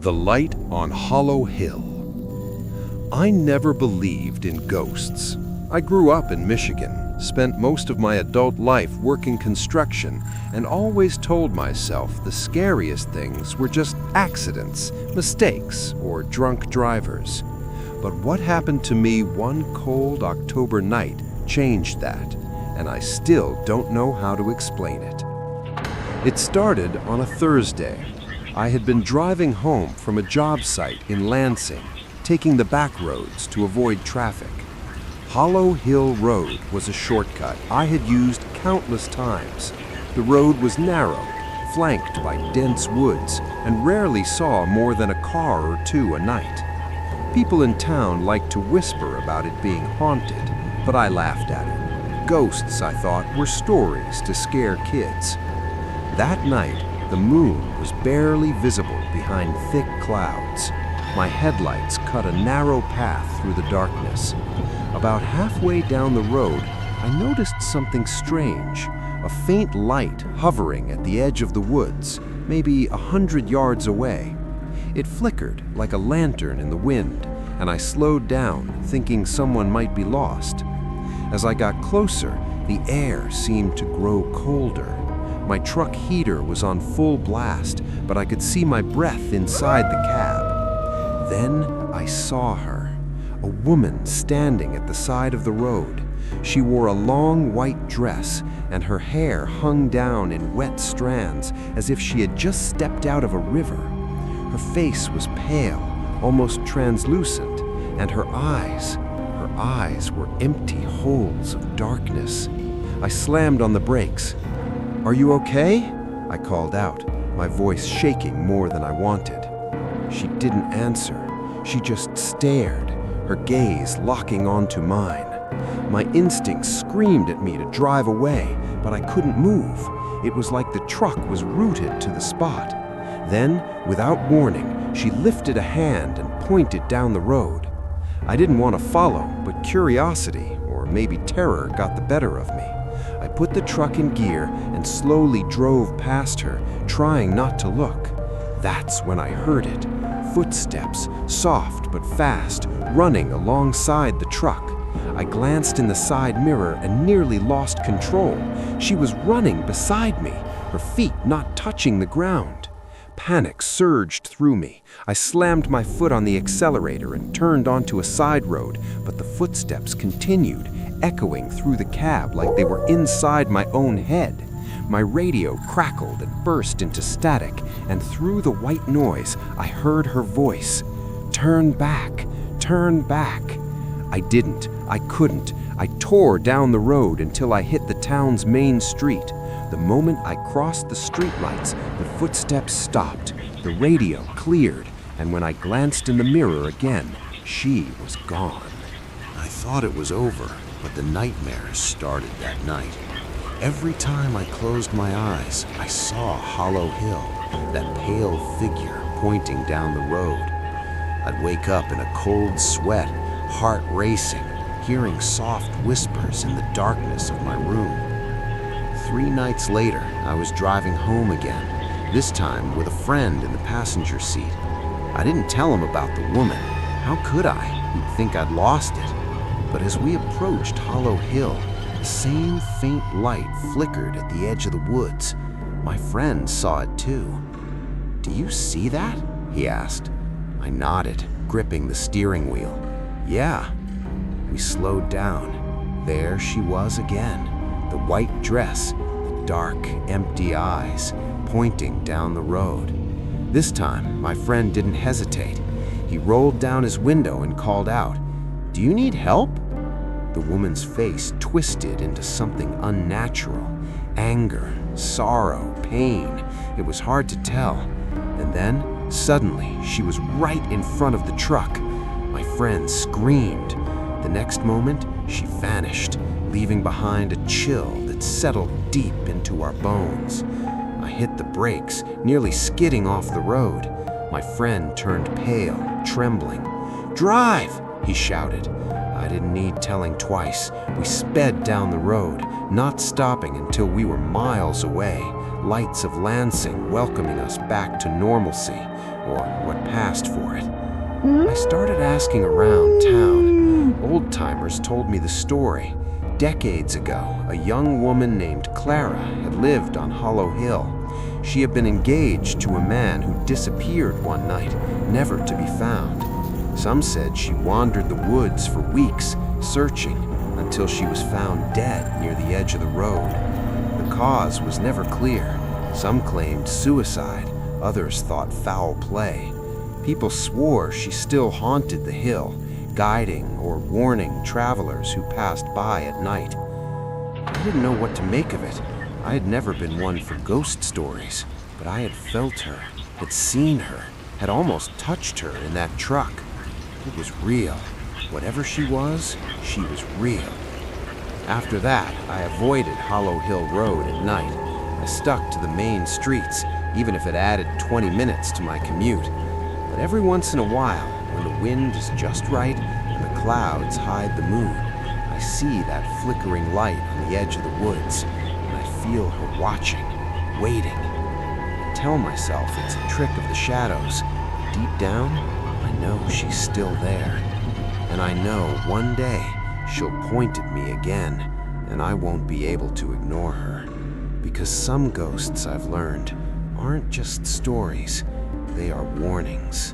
The Light on Hollow Hill. I never believed in ghosts. I grew up in Michigan, spent most of my adult life working construction, and always told myself the scariest things were just accidents, mistakes, or drunk drivers. But what happened to me one cold October night changed that, and I still don't know how to explain it. It started on a Thursday. I had been driving home from a job site in Lansing, taking the back roads to avoid traffic. Hollow Hill Road was a shortcut I had used countless times. The road was narrow, flanked by dense woods, and rarely saw more than a car or two a night. People in town liked to whisper about it being haunted, but I laughed at it. Ghosts, I thought, were stories to scare kids. That night, the moon was barely visible behind thick clouds. My headlights cut a narrow path through the darkness. About halfway down the road, I noticed something strange, a faint light hovering at the edge of the woods, maybe 100 yards away. It flickered like a lantern in the wind, and I slowed down, thinking someone might be lost. As I got closer, the air seemed to grow colder. My truck heater was on full blast, but I could see my breath inside the cab. Then I saw her, a woman standing at the side of the road. She wore a long white dress, and her hair hung down in wet strands as if she had just stepped out of a river. Her face was pale, almost translucent, and her eyes were empty holes of darkness. I slammed on the brakes. "Are you okay?" I called out, my voice shaking more than I wanted. She didn't answer. She just stared, her gaze locking onto mine. My instincts screamed at me to drive away, but I couldn't move. It was like the truck was rooted to the spot. Then, without warning, she lifted a hand and pointed down the road. I didn't want to follow, but curiosity, or maybe terror, got the better of me. I put the truck in gear and slowly drove past her, trying not to look. That's when I heard it. Footsteps, soft but fast, running alongside the truck. I glanced in the side mirror and nearly lost control. She was running beside me, her feet not touching the ground. Panic surged through me. I slammed my foot on the accelerator and turned onto a side road, but the footsteps continued, echoing through the cab like they were inside my own head. My radio crackled and burst into static, and through the white noise, I heard her voice. "Turn back, turn back." I didn't, I couldn't. I tore down the road until I hit the town's main street. The moment I crossed the streetlights, the footsteps stopped, the radio cleared, and when I glanced in the mirror again, she was gone. I thought it was over, but the nightmares started that night. Every time I closed my eyes, I saw Hollow Hill, that pale figure pointing down the road. I'd wake up in a cold sweat, heart racing, hearing soft whispers in the darkness of my room. 3 nights later, I was driving home again, this time with a friend in the passenger seat. I didn't tell him about the woman. How could I? He'd think I'd lost it. But as we approached Hollow Hill, the same faint light flickered at the edge of the woods. My friend saw it too. "Do you see that?" he asked. I nodded, gripping the steering wheel. "Yeah." We slowed down. There she was again, the white dress, the dark, empty eyes, pointing down the road. This time, my friend didn't hesitate. He rolled down his window and called out, "Do you need help?" The woman's face twisted into something unnatural. Anger, sorrow, pain. It was hard to tell. And then, suddenly, she was right in front of the truck. My friend screamed. The next moment, she vanished, leaving behind a chill that settled deep into our bones. I hit the brakes, nearly skidding off the road. My friend turned pale, trembling. "Drive!" he shouted. I didn't need telling twice. We sped down the road, not stopping until we were miles away, lights of Lansing welcoming us back to normalcy, or what passed for it. I started asking around town. Old-timers told me the story. Decades ago, a young woman named Clara had lived on Hollow Hill. She had been engaged to a man who disappeared one night, never to be found. Some said she wandered the woods for weeks, searching, until she was found dead near the edge of the road. The cause was never clear. Some claimed suicide, others thought foul play. People swore she still haunted the hill, guiding or warning travelers who passed by at night. I didn't know what to make of it. I had never been one for ghost stories, but I had felt her, had seen her, had almost touched her in that truck. It was real. Whatever she was real. After that, I avoided Hollow Hill Road at night. I stuck to the main streets, even if it added 20 minutes to my commute. But every once in a while, when the wind is just right and the clouds hide the moon, I see that flickering light on the edge of the woods, and I feel her watching, waiting. I tell myself it's a trick of the shadows. Deep down, I know she's still there. And I know one day she'll point at me again, and I won't be able to ignore her. Because some ghosts, I've learned, aren't just stories, they are warnings.